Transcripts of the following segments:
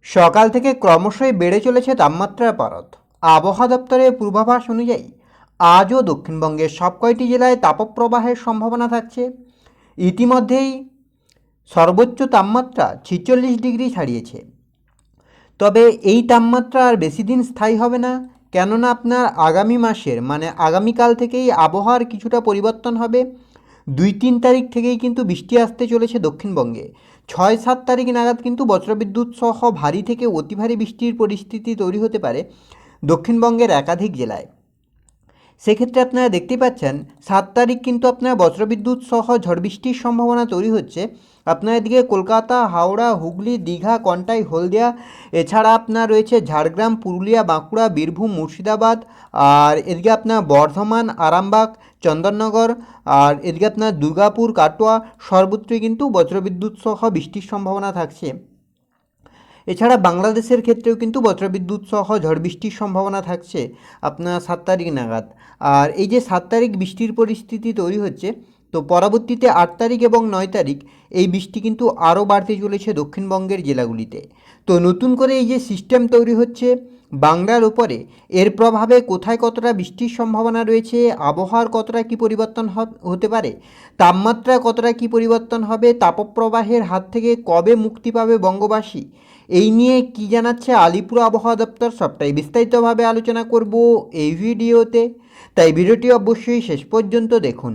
সকাল থেকে ক্রমশই বেড়ে চলেছে তাপমাত্রার পারদ। আবহাওয়া দপ্তরের পূর্বাভাস অনুযায়ী আজও দক্ষিণবঙ্গের সব কয়টি জেলায় তাপপ্রবাহের সম্ভাবনা থাকছে। ইতিমধ্যেই সর্বোচ্চ তাপমাত্রা 46 ডিগ্রি ছাড়িয়েছে। তবে এই তাপমাত্রা আর বেশি দিন স্থায়ী হবে না, কেননা আপনার আগামী মাসের মানে আগামীকাল থেকেই আবহাওয়ার কিছুটা পরিবর্তন হবে। 2-3 তারিখ থেকেই কিন্তু বৃষ্টি আসতে চলেছে দক্ষিণবঙ্গে। 6-7 তারিখ নাগাদ কিন্তু বজ্রবিদ্যুৎ সহ ভারী থেকে অতি ভারী বৃষ্টির পরিস্থিতি তৈরি হতে পারে দক্ষিণবঙ্গের একাধিক জেলায়। সেক্ষেত্রে আপনারা দেখতেই পাচ্ছেন 7 তারিখ কিন্তু আপনার বজ্রবিদ্যুৎ সহ ঝড় বৃষ্টির সম্ভাবনা তৈরি হচ্ছে। আপনার এদিকে কলকাতা, হাওড়া, হুগলি, দীঘা, কন্টাই, হলদিয়া, এছাড়া আপনার রয়েছে ঝাড়গ্রাম, পুরুলিয়া, বাঁকুড়া, বীরভূম, মুর্শিদাবাদ, আর এদিকে আপনার বর্ধমান, আরামবাগ, চন্দননগর, আর এদিকে আপনার দুর্গাপুর, কাটোয়া, সর্বত্রই কিন্তু বজ্রবিদ্যুৎ সহ বৃষ্টির সম্ভাবনা থাকছে। এছাড়া বাংলাদেশের ক্ষেত্রেও কিন্তু বজ্রবিদ্যুৎ সহ ঝড় বৃষ্টির সম্ভাবনা থাকছে আপনার 7 তারিখ নাগাদ। আর এই যে 7 তারিখ বৃষ্টির পরিস্থিতি তৈরি হচ্ছে, তো পরবর্তীতে 8 তারিখ এবং 9 তারিখ এই বৃষ্টি কিন্তু আরও বাড়তে চলেছে দক্ষিণবঙ্গের জেলাগুলিতে। তো নতুন করে এই যে সিস্টেম তৈরি হচ্ছে বাংলার উপরে, এর প্রভাবে কোথায় কতটা বৃষ্টির সম্ভাবনা রয়েছে, আবহাওয়ার কতটা কী পরিবর্তন হতে পারে, তাপমাত্রা কতটা কী পরিবর্তন হবে, তাপপ্রবাহের হাত থেকে কবে মুক্তি পাবে বঙ্গবাসী, এই নিয়ে কি জানাচ্ছে আলিপুর আবহাওয়া দপ্তর, সবটাই বিস্তারিতভাবে আলোচনা করব এই ভিডিওতে। তাই ভিডিওটি অবশ্যই শেষ পর্যন্ত দেখুন।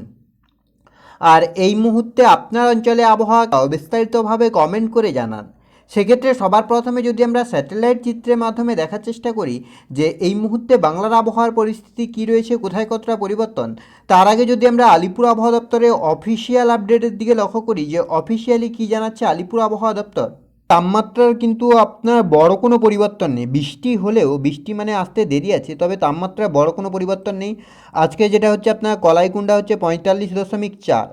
আর এই মুহূর্তে আপনার অঞ্চলে আবহাওয়া বিস্তারিতভাবে কমেন্ট করে জানান। সেক্ষেত্রে সবার প্রথমে যদি আমরা স্যাটেলাইট চিত্রের মাধ্যমে দেখার চেষ্টা করি যে এই মুহূর্তে বাংলার আবহাওয়ার পরিস্থিতি কী রয়েছে, কোথায় কতটা পরিবর্তন, তার আগে যদি আমরা আলিপুর আবহাওয়া দপ্তরের অফিসিয়াল আপডেটের দিকে লক্ষ্য করি যে অফিসিয়ালি কী জানাচ্ছে আলিপুর আবহাওয়া দপ্তর। তাপমাত্রার কিন্তু আপনার বড় কোনো পরিবর্তন নেই। বৃষ্টি হলেও, বৃষ্টি মানে আসতে দেরি আছে, তবে তাপমাত্রায় বড় কোনো পরিবর্তন নেই। আজকে যেটা হচ্ছে আপনার কলাইকুণ্ডা হচ্ছে 45.4,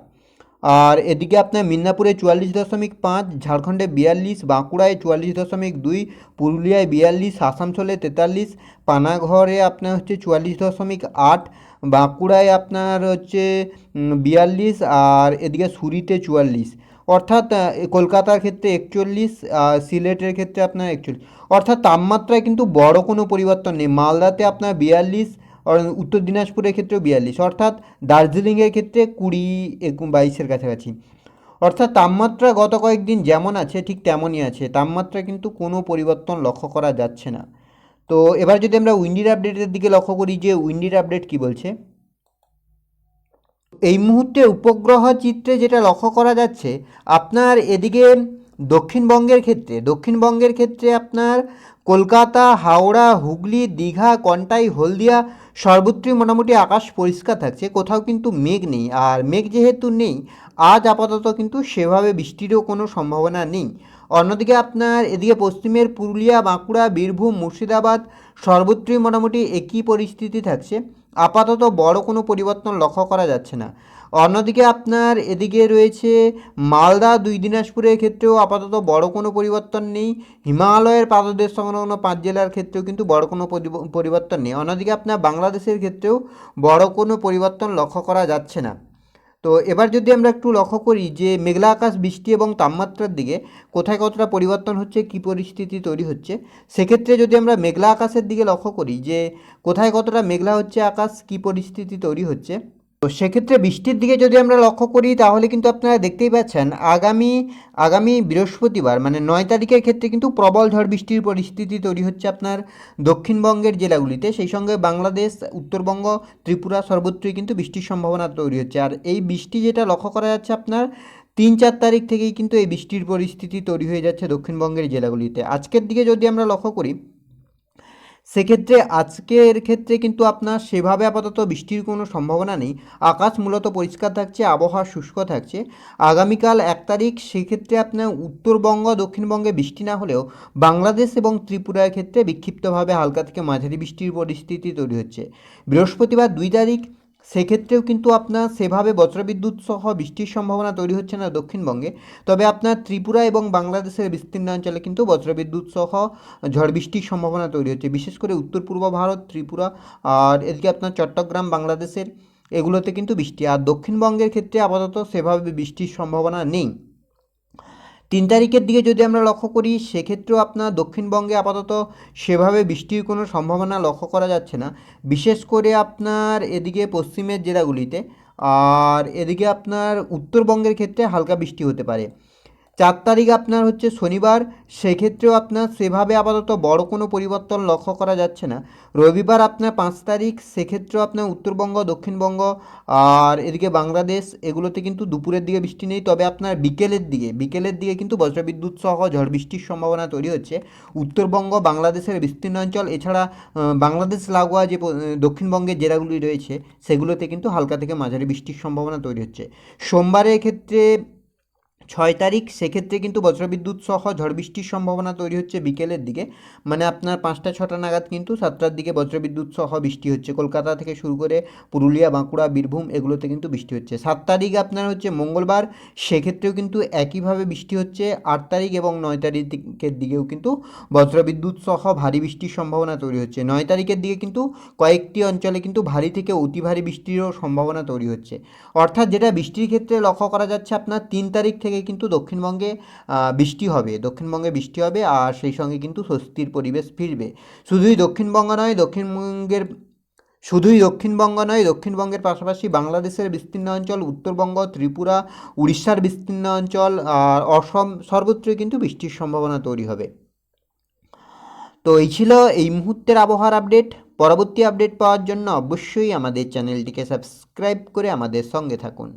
আর এদিকে আপনার মিদনাপুরে 44.5, ঝাড়খণ্ডে 42, বাঁকুড়ায় 44.2, পুরুলিয়ায় 42, আসানসোলে 43, পানাগড়ে আপনার হচ্ছে 44.8, বাঁকুড়ায় আপনার হচ্ছে 42, আর এদিকে সুরিতে 44, অর্থাৎ কলকাতার ক্ষেত্রে 41, সিলেটের ক্ষেত্রে আপনার 41, অর্থাৎ তাপমাত্রায় কিন্তু বড় কোনো পরিবর্তন নেই। মালদাতে আপনার 42, আর উত্তর দিনাজপুরের ক্ষেত্রেও 42, অর্থাৎ দার্জিলিংয়ের ক্ষেত্রে 20-22-এর কাছাকাছি। অর্থাৎ তাপমাত্রা গত কয়েকদিন যেমন আছে ঠিক তেমনই আছে, তাপমাত্রা কিন্তু কোনো পরিবর্তন লক্ষ্য করা যাচ্ছে না। তো এবার যদি আমরা উইন্ডির আপডেটের দিকে লক্ষ্য করি যে উইন্ডির আপডেট কী বলছে, এই মুহূর্তে উপগ্রহ চিত্রে যেটা লক্ষ্য করা যাচ্ছে আপনার এদিকে দক্ষিণবঙ্গের ক্ষেত্রে আপনার কলকাতা, হাওড়া, হুগলি, দীঘা, কন্টাই, হলদিয়া সর্বত্রই মোটামুটি আকাশ পরিষ্কার থাকছে, কোথাও কিন্তু মেঘ নেই। আর মেঘ যেহেতু নেই, আজ আপাতত কিন্তু সেভাবে বৃষ্টিরও কোনো সম্ভাবনা নেই। অন্যদিকে আপনার এদিকে পশ্চিমের পুরুলিয়া, বাঁকুড়া, বীরভূম, মুর্শিদাবাদ সর্বত্রই মোটামুটি একই পরিস্থিতি থাকছে, আপাতত বড় কোনো পরিবর্তন লক্ষ্য করা যাচ্ছে না। অন্যদিকে আপনার এদিকে রয়েছে মালদা, দিনাজপুরের ক্ষেত্রেও আপাতত বড় কোনো পরিবর্তন নেই। হিমালয়ের পাদদেশ সংলগ্ন 5 জেলার ক্ষেত্রেও কিন্তু বড় কোনো পরিবর্তন নেই। অন্যদিকে আপনার বাংলাদেশের ক্ষেত্রেও বড় কোনো পরিবর্তন লক্ষ্য করা যাচ্ছে না। তো এবার যদি আমরা একটু লক্ষ্য করি যে মেঘলা আকাশ, বৃষ্টি এবং তাপমাত্রার দিকে কোথায় কতটা পরিবর্তন হচ্ছে, কী পরিস্থিতি তৈরি হচ্ছে, সেক্ষেত্রে যদি আমরা মেঘলা আকাশের দিকে লক্ষ্য করি যে কোথায় কতটা মেঘলা হচ্ছে আকাশ, কী পরিস্থিতি তৈরি হচ্ছে, তো সেক্ষেত্রে বৃষ্টির দিকে যদি আমরা লক্ষ্য করি তাহলে কিন্তু আপনারা দেখতেই পাচ্ছেন আগামী বৃহস্পতিবার মানে 9 তারিখের ক্ষেত্রে কিন্তু প্রবল ঝড় বৃষ্টির পরিস্থিতি তৈরি হচ্ছে আপনার দক্ষিণবঙ্গের জেলাগুলিতে। সেই সঙ্গে বাংলাদেশ, উত্তরবঙ্গ, ত্রিপুরা সর্বত্রই কিন্তু বৃষ্টির সম্ভাবনা তৈরি হচ্ছে। আর এই বৃষ্টি যেটা লক্ষ্য করা যাচ্ছে আপনার 3-4 তারিখ থেকেই কিন্তু এই বৃষ্টির পরিস্থিতি তৈরি হয়ে যাচ্ছে দক্ষিণবঙ্গের জেলাগুলিতে। আজকের দিকে যদি আমরা লক্ষ্য করি সেক্ষেত্রে আজকের ক্ষেত্রে কিন্তু আপনার সেভাবে আপাতত বৃষ্টির কোনো সম্ভাবনা নেই। আকাশ মূলত পরিষ্কার থাকছে, আবহাওয়া শুষ্ক থাকছে। আগামীকাল 1 তারিখ সেক্ষেত্রে আপনার উত্তরবঙ্গ, দক্ষিণবঙ্গে বৃষ্টি না হলেও বাংলাদেশ এবং ত্রিপুরার ক্ষেত্রে বিক্ষিপ্তভাবে হালকা থেকে মাঝারি বৃষ্টির পরিস্থিতি তৈরি হচ্ছে। বৃহস্পতিবার 2 তারিখ সেক্ষেত্রেও কিন্তু আপনার সেভাবে বজ্রবিদ্যুৎ সহ বৃষ্টির সম্ভাবনা তৈরি হচ্ছে না দক্ষিণবঙ্গে, তবে আপনার ত্রিপুরা এবং বাংলাদেশের বিস্তীর্ণ অঞ্চলে কিন্তু বজ্রবিদ্যুৎ সহ ঝড় বৃষ্টির সম্ভাবনা তৈরি হচ্ছে, বিশেষ করে উত্তর পূর্ব ভারত, ত্রিপুরা, আর এদিকে আপনার চট্টগ্রাম, বাংলাদেশের এগুলোতে কিন্তু বৃষ্টি। আর দক্ষিণবঙ্গের ক্ষেত্রে আপাতত সেভাবে বৃষ্টির সম্ভাবনা নেই। 3 তারিখের দিকে যদি আমরা লক্ষ্য করি, সেক্ষেত্রেও আপনার দক্ষিণবঙ্গে আপাতত সেভাবে বৃষ্টির কোনো সম্ভাবনা লক্ষ্য করা যাচ্ছে না, বিশেষ করে আপনার এদিকে পশ্চিমের জেলাগুলিতে। আর এদিকে আপনার উত্তরবঙ্গের ক্ষেত্রে হালকা বৃষ্টি হতে পারে। 4 তারিখ আপনার হচ্ছে শনিবার, সেক্ষেত্রেও আপনার সেভাবে আপাতত বড় কোনো পরিবর্তন লক্ষ্য করা যাচ্ছে না। রবিবার আপনার 5 তারিখ, সেক্ষেত্রেও আপনার উত্তরবঙ্গ, দক্ষিণবঙ্গ আর এদিকে বাংলাদেশ এগুলোতে কিন্তু দুপুরের দিকে বৃষ্টি নেই, তবে আপনার বিকেলের দিকে কিন্তু বজ্রবিদ্যুৎ সহ ঝড় বৃষ্টির সম্ভাবনা তৈরি হচ্ছে উত্তরবঙ্গ, বাংলাদেশের বিস্তীর্ণ অঞ্চল, এছাড়া বাংলাদেশ লাগোয়া যে দক্ষিণবঙ্গের জেলাগুলি রয়েছে সেগুলোতে কিন্তু হালকা থেকে মাঝারি বৃষ্টির সম্ভাবনা তৈরি হচ্ছে। সোমবারের ক্ষেত্রে 6 তারিখ, সেক্ষেত্রে কিন্তু বজ্রবিদ্যুৎ সহ ঝড় বৃষ্টির সম্ভাবনা তৈরি হচ্ছে বিকেলের দিকে, মানে আপনার 5টা 6টা নাগাদ কিন্তু 7টার দিকে বজ্রবিদ্যুৎ সহ বৃষ্টি হচ্ছে কলকাতা থেকে শুরু করে পুরুলিয়া, বাঁকুড়া, বীরভূম এগুলোতে কিন্তু বৃষ্টি হচ্ছে। 7 তারিখ আপনার হচ্ছে মঙ্গলবার, সেক্ষেত্রেও কিন্তু একইভাবে বৃষ্টি হচ্ছে। 8 তারিখ এবং 9 তারিখের দিকেও কিন্তু বজ্রবিদ্যুৎ সহ ভারী বৃষ্টির সম্ভাবনা তৈরি হচ্ছে। 9 তারিখের দিকে কিন্তু কয়েকটি অঞ্চলে কিন্তু ভারী থেকে অতি ভারী বৃষ্টিরও সম্ভাবনা তৈরি হচ্ছে। অর্থাৎ যেটা বৃষ্টির ক্ষেত্রে লক্ষ্য করা যাচ্ছে, আপনার 3 তারিখ থেকে কিন্তু দক্ষিণবঙ্গে বৃষ্টি হবে আর সেই সঙ্গে কিন্তু স্বস্তির পরিবেশ ফিরবে। শুধুই দক্ষিণবঙ্গ নয়, দক্ষিণবঙ্গের পাশাপাশি বাংলাদেশের বিস্তীর্ণ অঞ্চল, উত্তরবঙ্গ, ত্রিপুরা, উড়িষ্যার বিস্তীর্ণ অঞ্চল আর অসম সর্বত্রই কিন্তু বৃষ্টির সম্ভাবনা তৈরি হবে। তো এই ছিল এই মুহূর্তের আবহাওয়ার আপডেট। পরবর্তী আপডেট পাওয়ার জন্য অবশ্যই আমাদের চ্যানেলটিকে সাবস্ক্রাইব করে আমাদের সঙ্গে থাকুন।